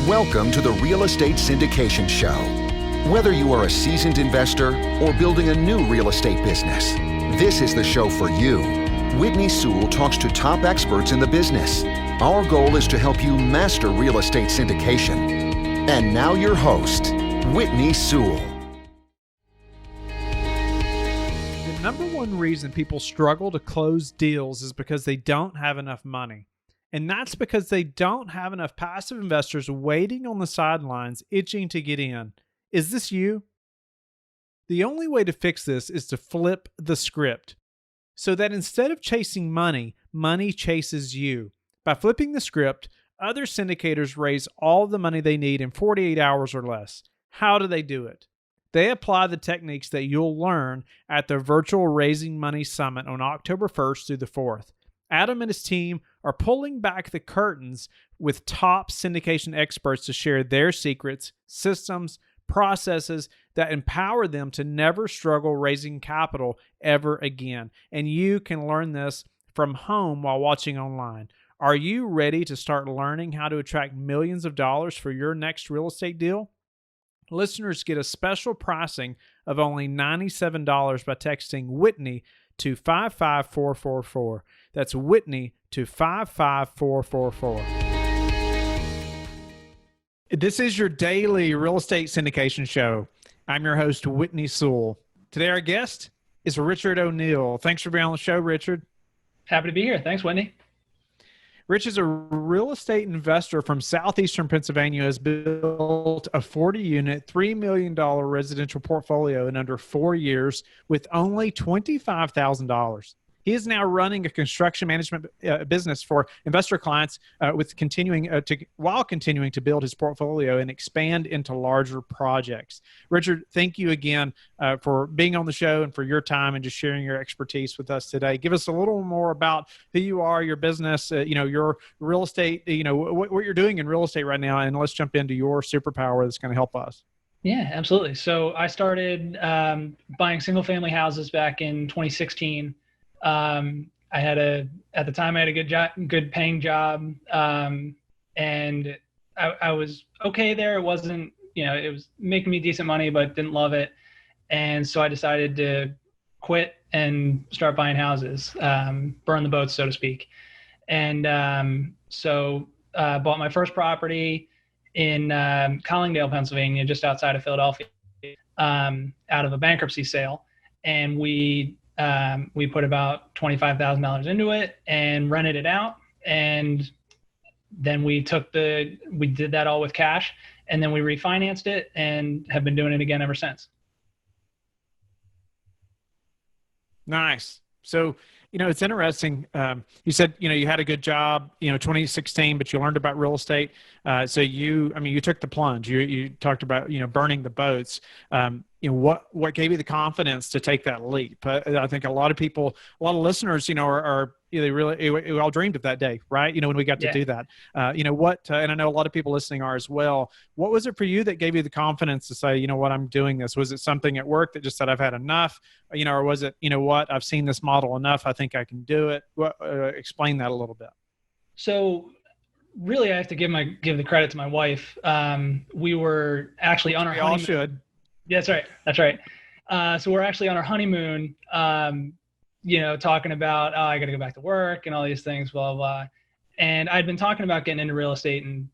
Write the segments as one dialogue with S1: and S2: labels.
S1: Welcome to the Real Estate Syndication Show. Whether you are a seasoned investor or building a new real estate business, this is the show for you. Whitney Sewell talks to top experts in the business. Our goal is to help you master real estate syndication. And now your host, Whitney Sewell.
S2: The number one reason people struggle to close deals is because they don't have enough money. And that's because they don't have enough passive investors waiting on the sidelines, itching to get in. Is this you? The only way to fix this is to flip the script so that instead of chasing money, money chases you. By flipping the script, other syndicators raise all the money they need in 48 hours or less. How do they do it? They apply the techniques that you'll learn at the virtual Raising Money Summit on October 1st through the 4th. Adam and his team are pulling back the curtains with top syndication experts to share their secrets, systems, processes that empower them to never struggle raising capital ever again. And you can learn this from home while watching online. Are you ready to start learning how to attract millions of dollars for your next real estate deal? Listeners get a special pricing of only $97 by texting Whitney to 55444. That's Whitney to 55444. This is your daily real estate syndication show. I'm your host, Whitney Sewell. Today, our guest is Richard O'Neill. Thanks for being on the show, Richard.
S3: Happy to be here. Thanks, Whitney.
S2: Rich is a real estate investor from southeastern Pennsylvania, has built a 40-unit, $3 million residential portfolio in under 4 years with only $25,000. He is now running a construction management business for investor clients while continuing to build his portfolio and expand into larger projects. Richard, thank you again for being on the show and for your time and just sharing your expertise with us today. Give us a little more about who you are, your business, your real estate, what you're doing in real estate right now, and let's jump into your superpower that's going to help us.
S3: Yeah, absolutely. So I started buying single-family houses back in 2016. At the time I had a good paying job. And I was okay there. It wasn't, it was making me decent money, but didn't love it. And so I decided to quit and start buying houses, burn the boats, so to speak. And, so bought my first property in, Collingdale, Pennsylvania, just outside of Philadelphia, out of a bankruptcy sale. And we put about $25,000 into it and rented it out. And then we did that all with cash, and then we refinanced it and have been doing it again ever since.
S2: Nice. So, it's interesting. You said, you had a good job, 2016, but you learned about real estate. So you took the plunge. You talked about, burning the boats. What gave you the confidence to take that leap? I think a lot of listeners, we all dreamed of that day, right? When we got to do that. And I know a lot of people listening are as well. What was it for you that gave you the confidence to say, I'm doing this? Was it something at work that just said, I've had enough? Or was it, I've seen this model enough, I think I can do it? Explain that a little bit.
S3: So really, I have to give the credit to my wife. We were actually on our honeymoon.
S2: We all should.
S3: That's right. So we're actually on our honeymoon, talking about, I got to go back to work and all these things, blah, blah. And I'd been talking about getting into real estate and,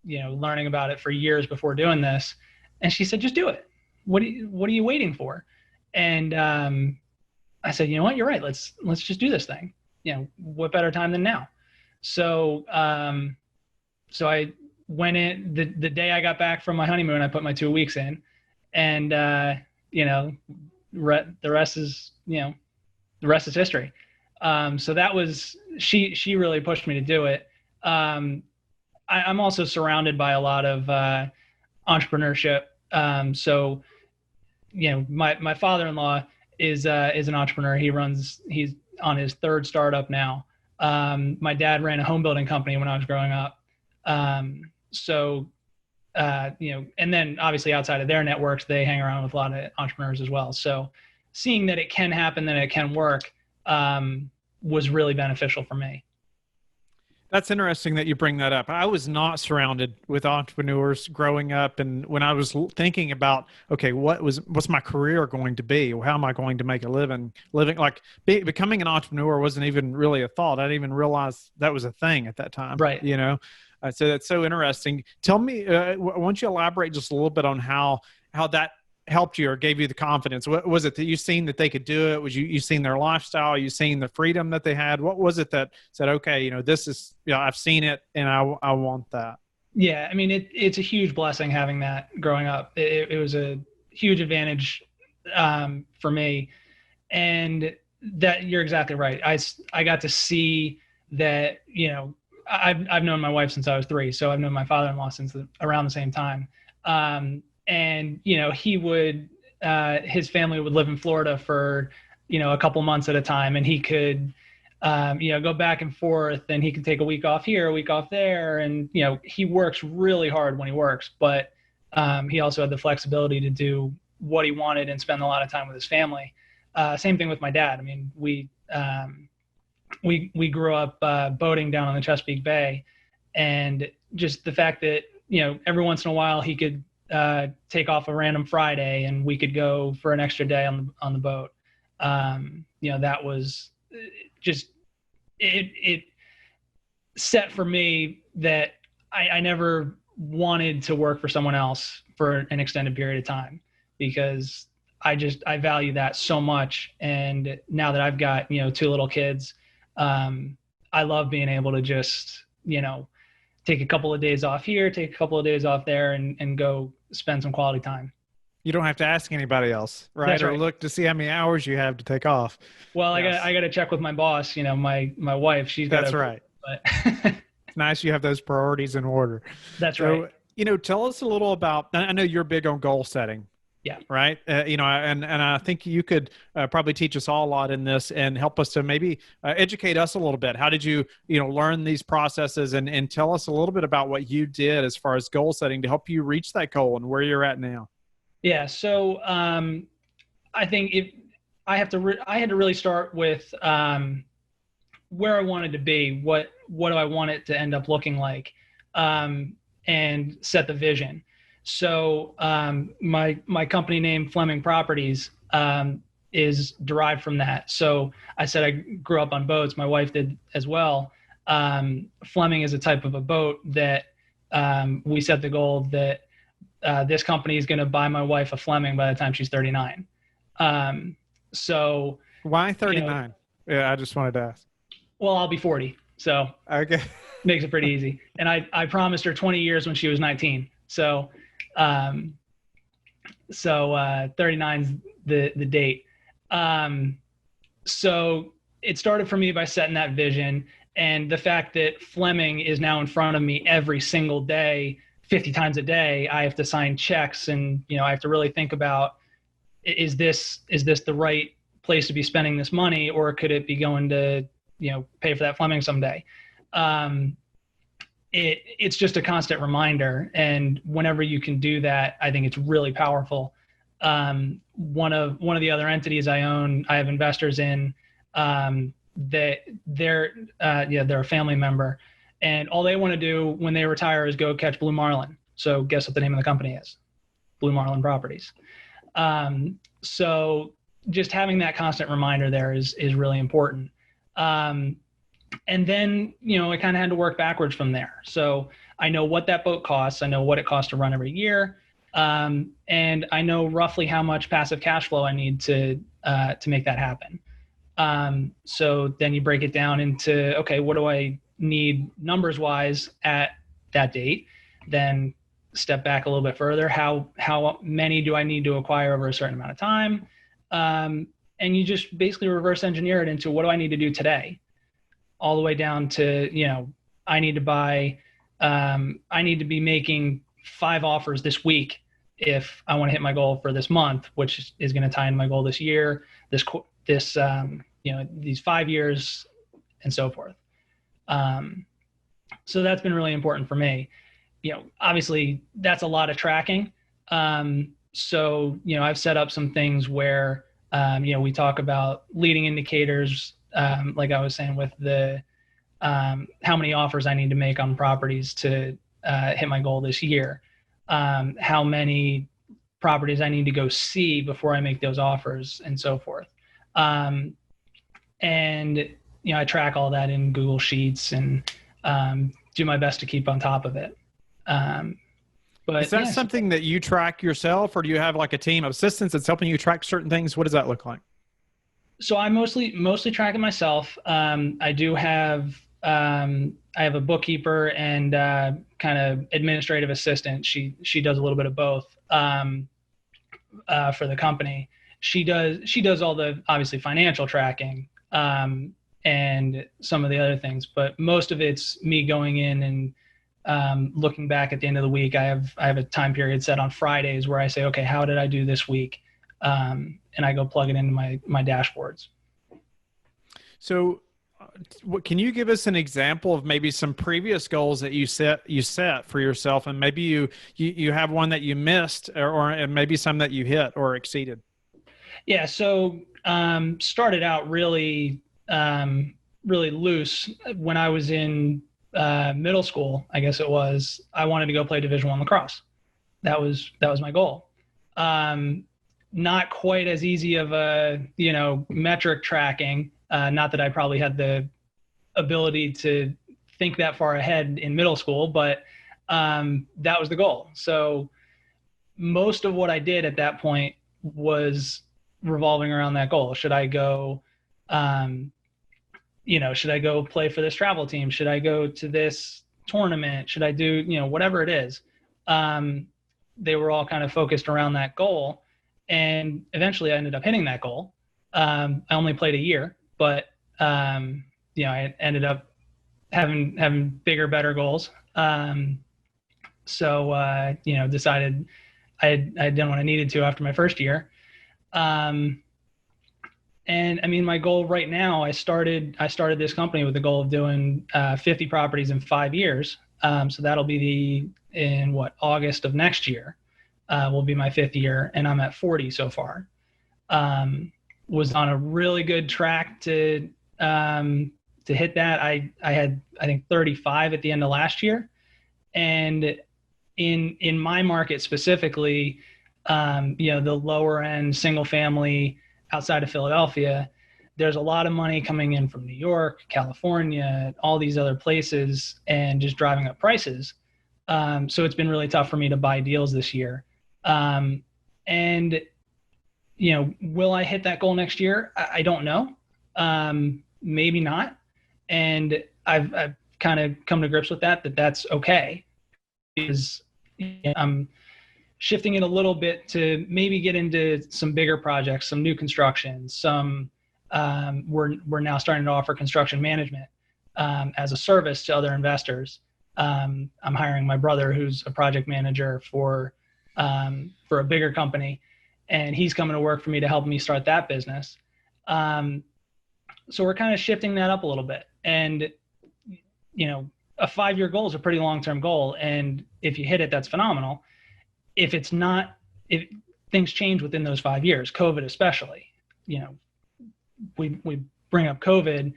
S3: learning about it for years before doing this. And she said, just do it. What are you waiting for? And I said, you know what, you're right. Let's just do this thing. What better time than now? So I went in the day I got back from my honeymoon, I put my 2 weeks in. And, the rest is history. So that was, she really pushed me to do it. I'm also surrounded by a lot of, entrepreneurship. So, my father-in-law is an entrepreneur. He's on his third startup now. My dad ran a home building company when I was growing up. And then obviously outside of their networks, they hang around with a lot of entrepreneurs as well. So seeing that it can happen, that it can work, was really beneficial for me.
S2: That's interesting that you bring that up. I was not surrounded with entrepreneurs growing up, and when I was thinking about, okay, what's my career going to be? How am I going to make a living? Like becoming an entrepreneur wasn't even really a thought. I didn't even realize that was a thing at that time.
S3: Right.
S2: So that's so interesting. Tell me, why don't you elaborate just a little bit on how that helped you or gave you the confidence? What was it that you seen that they could do it? Was you seen their lifestyle? You seen the freedom that they had? What was it that said, okay, this is, I've seen it and I want that?
S3: Yeah. I mean, it's a huge blessing having that growing up. It was a huge advantage for me. And that you're exactly right. I got to see that, I've known my wife since I was 3. So I've known my father-in-law since around the same time. And, he would, his family would live in Florida for, a couple months at a time, and he could, go back and forth, and he could take a week off here, a week off there. And, he works really hard when he works, but he also had the flexibility to do what he wanted and spend a lot of time with his family. Same thing with my dad. I mean, we grew up boating down on the Chesapeake Bay, and just the fact that, every once in a while he could take off a random Friday and we could go for an extra day on the boat. That was just, it set for me that I never wanted to work for someone else for an extended period of time, because I value that so much. And now that I've got, 2 little kids, I love being able to just, take a couple of days off here, take a couple of days off there, and go spend some quality time.
S2: You don't have to ask anybody else, right?
S3: That's
S2: Or
S3: right.
S2: look to see how many hours you have to take off.
S3: Well,
S2: Yes.
S3: I got to check with my boss, my wife, she's got
S2: That's right.
S3: But
S2: It's nice you have those priorities in order.
S3: that's right.
S2: Tell us a little about, I know you're big on goal setting.
S3: Yeah.
S2: Right. And I think you could probably teach us all a lot in this and help us to maybe educate us a little bit. How did you, learn these processes, and tell us a little bit about what you did as far as goal setting to help you reach that goal and where you're at now?
S3: Yeah. So I think I had to really start with where I wanted to be, what do I want it to end up looking like, and set the vision. So my company name, Fleming Properties, is derived from that. So I said I grew up on boats. My wife did as well. Fleming is a type of a boat that we set the goal that this company is going to buy my wife a Fleming by the time she's 39. So
S2: why 39? Yeah, I just wanted to ask.
S3: Well, I'll be 40. So
S2: okay,
S3: makes it pretty easy. And I promised her 20 years when she was 19. So 39's the date. So it started for me by setting that vision, and the fact that Fleming is now in front of me every single day, 50 times a day. I have to sign checks, and I have to really think about, is this the right place to be spending this money, or could it be going to pay for that Fleming someday? It's just a constant reminder. And whenever you can do that, I think it's really powerful. One of the other entities I own, I have investors in, that they're a family member, and all they want to do when they retire is go catch blue marlin. So guess what the name of the company is? Blue Marlin Properties. So just having that constant reminder there is really important. And then, I kind of had to work backwards from there. So I know what that boat costs. I know what it costs to run every year. And I know roughly how much passive cash flow I need to make that happen. So then you break it down into, okay, what do I need numbers wise at that date? Then step back a little bit further. How many do I need to acquire over a certain amount of time? And you just basically reverse engineer it into, what do I need to do today? All the way down to, I need to be making 5 offers this week if I want to hit my goal for this month, which is going to tie into my goal this year, these 5 years, and so forth. So that's been really important for me. Obviously that's a lot of tracking. So, I've set up some things where, we talk about leading indicators, like I was saying with the how many offers I need to make on properties to hit my goal this year, how many properties I need to go see before I make those offers, and so forth. And I track all that in Google Sheets and do my best to keep on top of it. But
S2: is that something that you track yourself, or do you have like a team of assistants that's helping you track certain things? What does that look like?
S3: So I mostly track it myself. I do have I have a bookkeeper and kind of administrative assistant. She does a little bit of both for the company. She does all the obviously financial tracking and some of the other things, but most of it's me going in and looking back at the end of the week. I have a time period set on Fridays where I say, okay, how did I do this week? And I go plug it into my dashboards. So
S2: can you give us an example of maybe some previous goals that you set for yourself, and maybe you have one that you missed, or maybe some that you hit or exceeded?
S3: Yeah. So started out really loose when I was in middle school. I guess it was. I wanted to go play Division I lacrosse. That was my goal. Not quite as easy of a metric tracking. Not that I probably had the ability to think that far ahead in middle school, but that was the goal. So most of what I did at that point was revolving around that goal. Should I go, should I go play for this travel team? Should I go to this tournament? Should I do, whatever it is? They were all kind of focused around that goal. And eventually I ended up hitting that goal. I only played a year, but I ended up having bigger, better goals. So decided I had done what I needed to after my first year. And I mean, my goal right now, I started this company with the goal of doing 50 properties in 5 years. So that'll be in August of next year will be my 5th year, and I'm at 40 so far. Was on a really good track to hit that. I had, I think, 35 at the end of last year. And in my market specifically, the lower end single family outside of Philadelphia, there's a lot of money coming in from New York, California, all these other places, and just driving up prices. So it's been really tough for me to buy deals this year. And will I hit that goal next year? I don't know. Maybe not. And I've kind of come to grips with that's okay, because I'm shifting it a little bit to maybe get into some bigger projects, some new construction, we're now starting to offer construction management as a service to other investors. I'm hiring my brother, who's a project manager for a bigger company, and he's coming to work for me to help me start that business. So we're kind of shifting that up a little bit. And, a 5-year goal is a pretty long-term goal. And if you hit it, that's phenomenal. If it's not, if things change within those 5 years, COVID especially, we bring up COVID,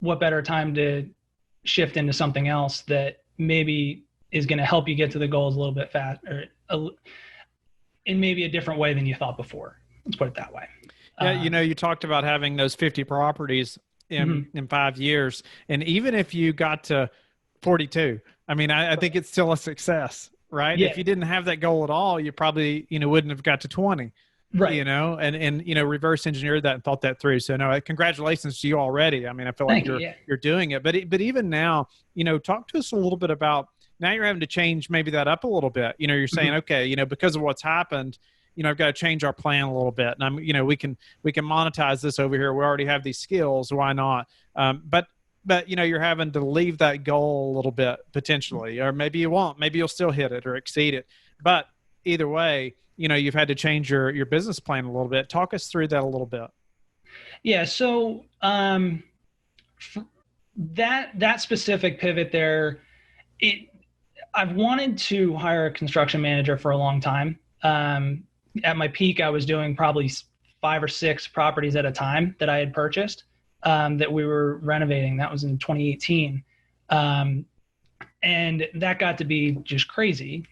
S3: what better time to shift into something else that maybe is going to help you get to the goals a little bit faster, in maybe a different way than you thought before. Let's put it that way.
S2: Yeah, you talked about having those 50 properties in 5 years, and even if you got to 42, I mean, I think it's still a success, right?
S3: Yeah.
S2: If you didn't have that goal at all, you probably wouldn't have got to 20.
S3: Right.
S2: And reverse engineered that and thought that through. So no, congratulations to you already. I mean, I feel like you're doing it, but even now, talk to us a little bit about, now you're having to change maybe that up a little bit. You're saying, okay, because of what's happened, I've got to change our plan a little bit. And we can monetize this over here. We already have these skills. Why not? But you're having to leave that goal a little bit potentially, or maybe you won't, maybe you'll still hit it or exceed it. But either way, you've had to change your business plan a little bit. Talk us through that a little bit.
S3: Yeah. So, that specific pivot there, I've wanted to hire a construction manager for a long time. At my peak, I was doing probably 5 or 6 properties at a time that I had purchased. that we were renovating. That was in 2018. And that got to be just crazy.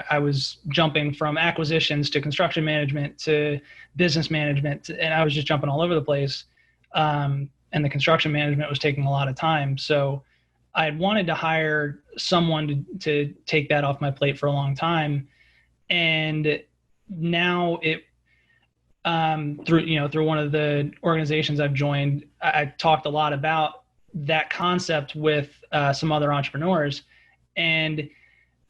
S3: I was jumping from acquisitions to construction management to business management, and I was just jumping all over the place. And the construction management was taking a lot of time. So I had wanted to hire someone to take that off my plate for a long time. And now through one of the organizations I've joined, I talked a lot about that concept with some other entrepreneurs. And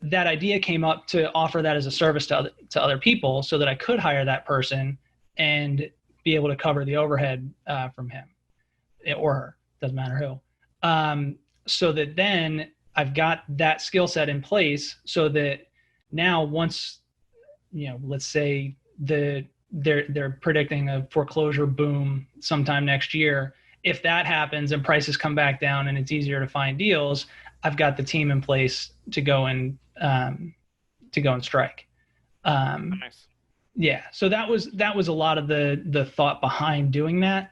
S3: that idea came up to offer that as a service to other people so that I could hire that person and be able to cover the overhead from him or her, doesn't matter who. So that then I've got that skill set in place so that now once, let's say they're predicting a foreclosure boom sometime next year. If that happens and prices come back down and it's easier to find deals, I've got the team in place to go and strike.
S2: Nice.
S3: Yeah. So that was a lot of the thought behind doing that.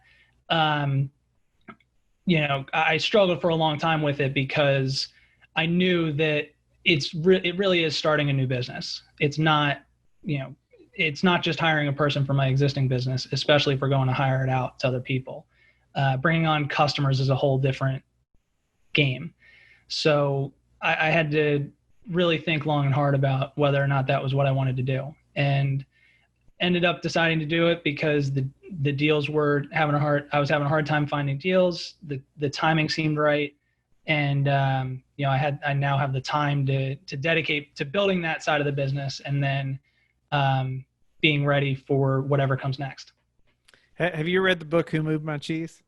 S3: I struggled for a long time with it because I knew that it really is starting a new business. It's not just hiring a person for my existing business, especially if we're going to hire it out to other people. Bringing on customers is a whole different game. So I had to really think long and hard about whether or not that was what I wanted to do, and ended up deciding to do it because the deals were I was having a hard time finding deals. The timing seemed right. And, I now have the time to dedicate to building that side of the business and then being ready for whatever comes next.
S2: Have you read the book, Who Moved My Cheese?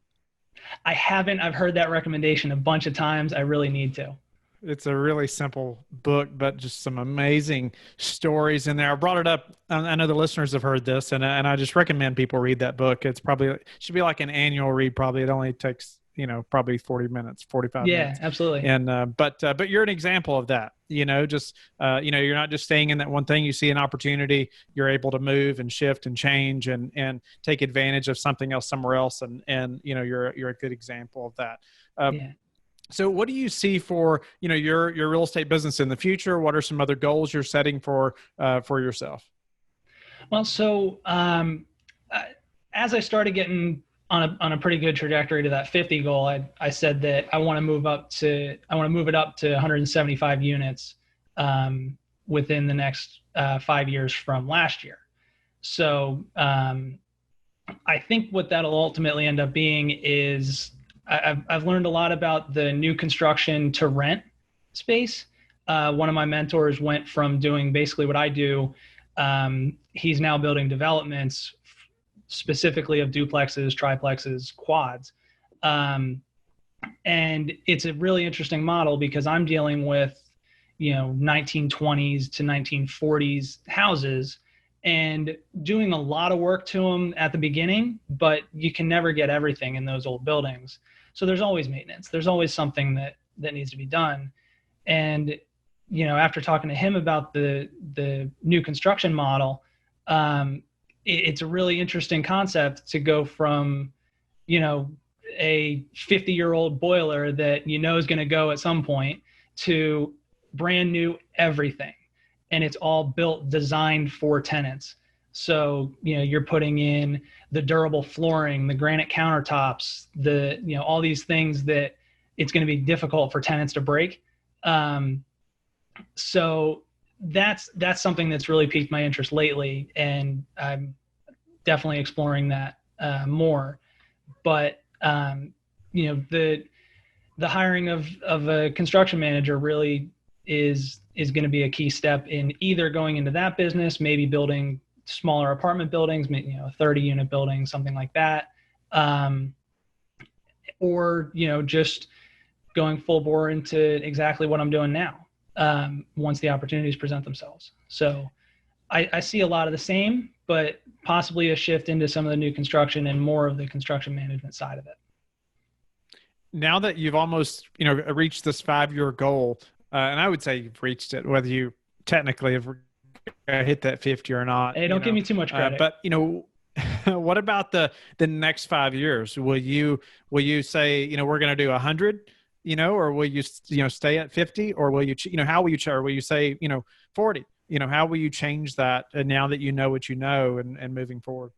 S3: I haven't. I've heard that recommendation a bunch of times. I really need to.
S2: It's a really simple book, but just some amazing stories in there. I brought it up. I know the listeners have heard this, and I just recommend people read that book. Should be like an annual read. Probably it only takes probably 40 minutes, 45 minutes.
S3: Yeah, absolutely.
S2: And but you're an example of that. You're not just staying in that one thing. You see an opportunity, you're able to move and shift and change and take advantage of something else somewhere else. And you're a good example of that.
S3: Yeah.
S2: So what do you see for, your real estate business in the future? What are some other goals you're setting for yourself?
S3: Well, so as I started getting on a pretty good trajectory to that 50 goal, I said that I want to move it up to 175 units within the next 5 years from last year. So I think what that'll ultimately end up being is I've learned a lot about the new construction to rent space. One of my mentors went from doing basically what I do. He's now building developments specifically of duplexes, triplexes, quads. And it's a really interesting model because I'm dealing with, 1920s to 1940s houses and doing a lot of work to them at the beginning, but you can never get everything in those old buildings. So there's always maintenance. There's always something that needs to be done. And, after talking to him about the new construction model, it's a really interesting concept to go from, a 50-year-old boiler that is going to go at some point to brand new everything. And it's all built, designed for tenants. So, you're putting in the durable flooring, the granite countertops, all these things that it's going to be difficult for tenants to break. So that's something that's really piqued my interest lately. And I'm definitely exploring that more. But, the hiring of a construction manager really is going to be a key step in either going into that business, maybe building smaller apartment buildings, a 30-unit building, something like that. Or, just going full bore into exactly what I'm doing now once the opportunities present themselves. So I see a lot of the same, but possibly a shift into some of the new construction and more of the construction management side of it.
S2: Now that you've almost, reached this 5-year goal, and I would say you've reached it, whether you technically have hit that 50 or not.
S3: Hey, don't give me too much credit.
S2: But, What about the next 5 years? Will you say, we're going to do 100, or will you, stay at 50, or will you, how will you, or will you say, 40, how will you change that now that you know what you know and moving forward?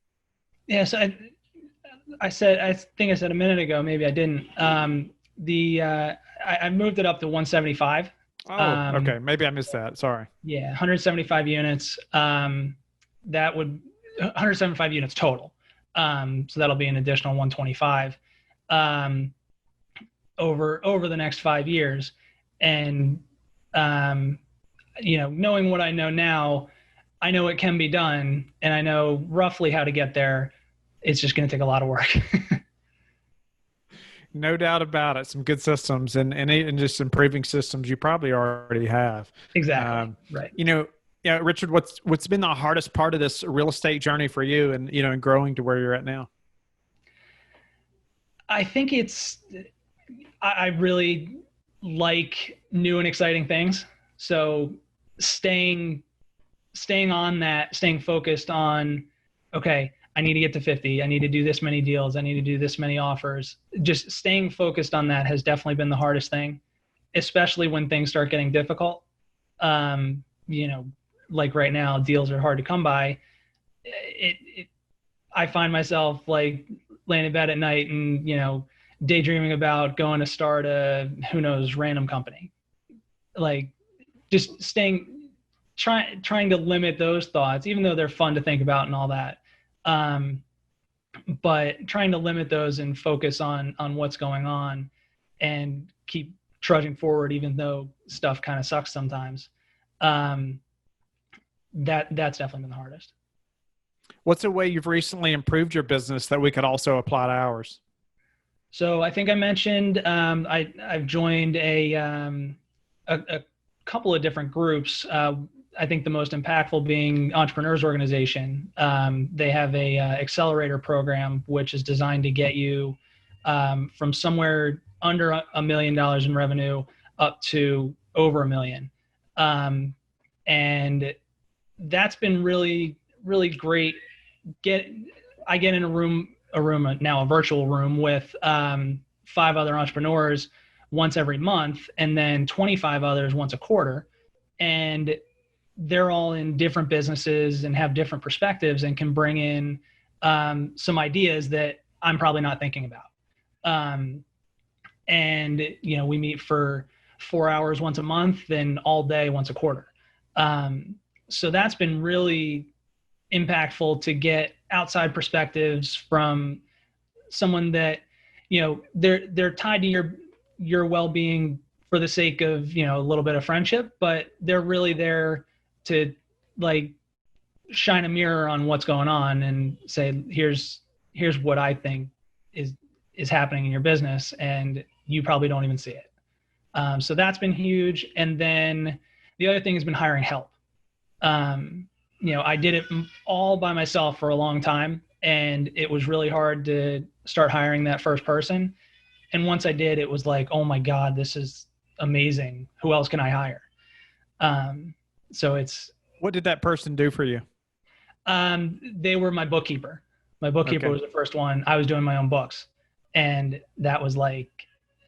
S3: Yeah. So I think I said a minute ago, maybe I didn't. I moved it up to 175.
S2: Oh, okay. Maybe I missed that. Sorry.
S3: Yeah. 175 units. That would 175 units total. So that'll be an additional 125 over the next 5 years. And, knowing what I know now, I know it can be done, and I know roughly how to get there. It's just going to take a lot of work.
S2: No doubt about it. Some good systems and just improving systems you probably already have.
S3: Exactly. Right.
S2: Yeah, Richard, what's been the hardest part of this real estate journey for you and, and growing to where you're at now?
S3: I think I really like new and exciting things. So staying on that, staying focused on, okay, I need to get to 50. I need to do this many deals. I need to do this many offers. Just staying focused on that has definitely been the hardest thing, especially when things start getting difficult. Like right now, deals are hard to come by. I find myself like laying in bed at night and, daydreaming about going to start a, who knows, random company. Like just trying to limit those thoughts, even though they're fun to think about and all that. But trying to limit those and focus on what's going on and keep trudging forward, even though stuff kind of sucks sometimes. That's definitely been the hardest.
S2: What's a way you've recently improved your business that we could also apply to ours?
S3: So I think I mentioned, I've joined a couple of different groups. I think the most impactful being Entrepreneurs Organization. They have a accelerator program, which is designed to get you from somewhere under $1 million in revenue up to over $1 million. And that's been really, really great. I get in a room now, a virtual room with 5 other entrepreneurs once every month, and then 25 others once a quarter. And they're all in different businesses and have different perspectives and can bring in some ideas that I'm probably not thinking about. And, we meet for 4 hours once a month and all day once a quarter. So that's been really impactful to get outside perspectives from someone that, they're tied to your well-being for the sake of, a little bit of friendship, but they're really there to like shine a mirror on what's going on and say, here's what I think is happening in your business, and you probably don't even see it. So that's been huge. And then the other thing has been hiring help. I did it all by myself for a long time, and it was really hard to start hiring that first person. And once I did, it was like, oh my God, this is amazing. Who else can I hire?
S2: What did that person do for you?
S3: They were my bookkeeper. My bookkeeper was the first one. I was doing my own books, and that was like,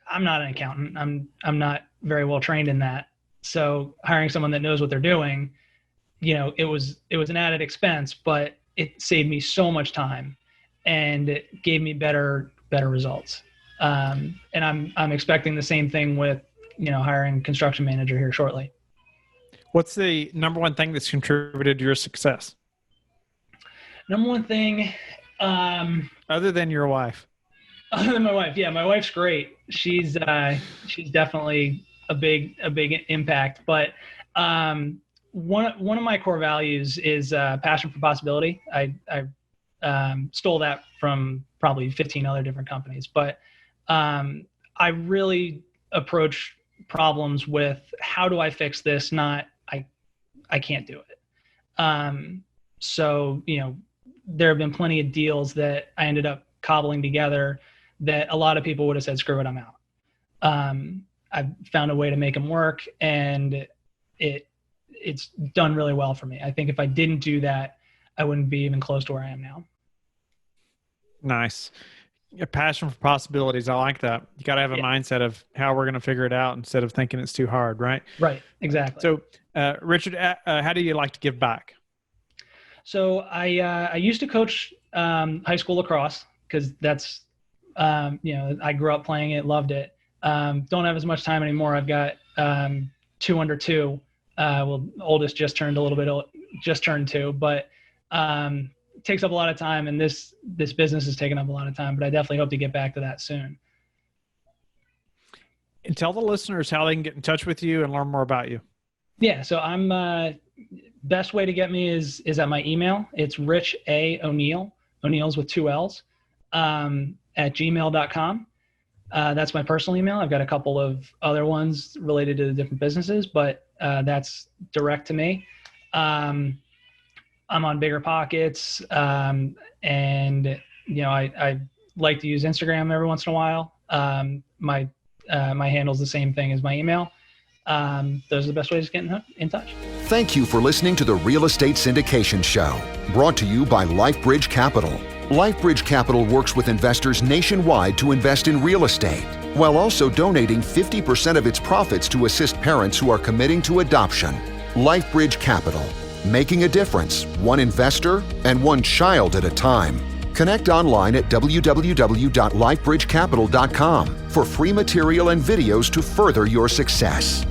S3: I'm not an accountant. I'm not very well trained in that. So hiring someone that knows what they're doing, it was an added expense, but it saved me so much time and it gave me better results. And I'm expecting the same thing with, hiring a construction manager here shortly.
S2: What's the number one thing that's contributed to your success?
S3: Number one thing,
S2: other than your wife.
S3: Other than my wife. Yeah, my wife's great. She's definitely a big impact, but, one of my core values is passion for possibility. I stole that from probably 15 other different companies, but I really approach problems with how do I fix this, not I can't do it. So, there have been plenty of deals that I ended up cobbling together that a lot of people would have said, screw it, I'm out. I've found a way to make them work, and it's done really well for me. I think if I didn't do that, I wouldn't be even close to where I am now.
S2: Nice. A passion for possibilities. I like that. You got to have a
S3: Yeah.
S2: mindset of how we're going to figure it out instead of thinking it's too hard, right?
S3: Right. Exactly.
S2: So, Richard, how do you like to give back?
S3: So I used to coach high school lacrosse because that's, I grew up playing it, loved it. Don't have as much time anymore. I've got 2 under 2. Oldest just turned 2, but it takes up a lot of time, and this business has taken up a lot of time, but I definitely hope to get back to that soon.
S2: And tell the listeners how they can get in touch with you and learn more about you.
S3: Yeah. So I'm, best way to get me is at my email. It's Rich A. O'Neill. O'Neill's with 2 L's, at gmail.com. That's my personal email. I've got a couple of other ones related to the different businesses, but that's direct to me. I'm on Bigger Pockets, and I like to use Instagram every once in a while. My handle's the same thing as my email. Those are the best ways to get in touch.
S1: Thank you for listening to the Real Estate Syndication Show, brought to you by LifeBridge Capital. LifeBridge Capital works with investors nationwide to invest in real estate, while also donating 50% of its profits to assist parents who are committing to adoption. LifeBridge Capital, making a difference, one investor and one child at a time. Connect online at www.lifebridgecapital.com for free material and videos to further your success.